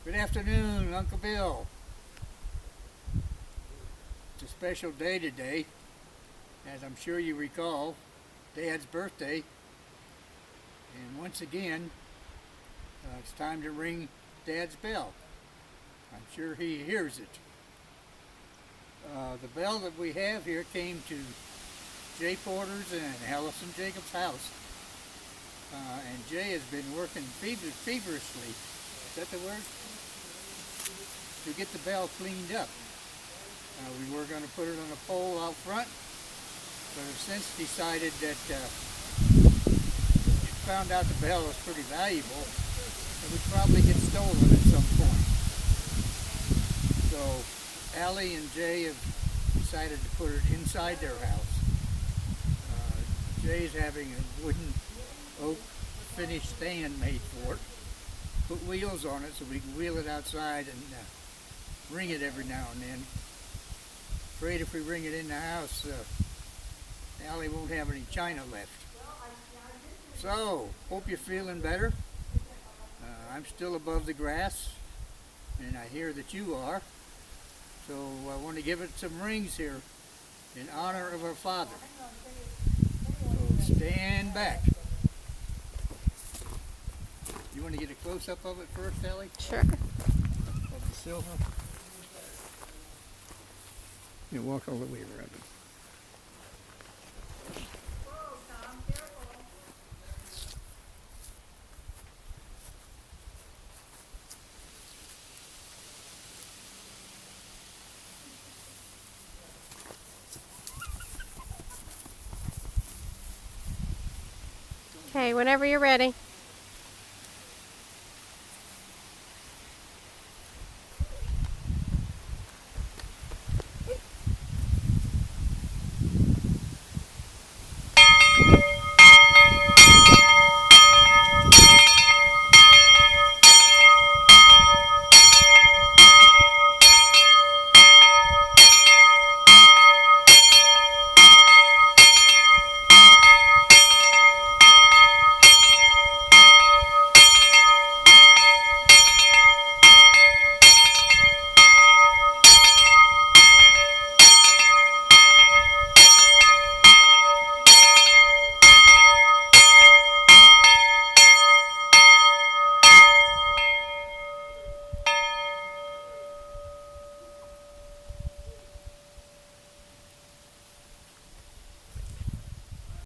Good afternoon, Uncle Bill. It's a special day today, as I'm sure you recall, Dad's birthday. And once again, it's time to ring Dad's bell. I'm sure he hears it. The bell that we have here came to Jay Porter's and Allison Jacobs' house. And Jay has been working feverishly, is that the word? To get the bell cleaned up. We were going to put it on a pole out front, but have since decided that found out the bell is pretty valuable and would probably get stolen at some point. So Allie and Jay have decided to put it inside their house. Jay's having a wooden oak finished stand made for it. Put wheels on it so we can wheel it outside and ring it every now and then. Afraid if we ring it in the house, Allie won't have any china left. So, hope you're feeling better. I'm still above the grass, and I hear that you are. So I want to give it some rings here in honor of our father. So stand back. You want to get a close-up of it first, Allie? Sure. Of the silver. You walk all the way around it. Okay, whenever you're ready.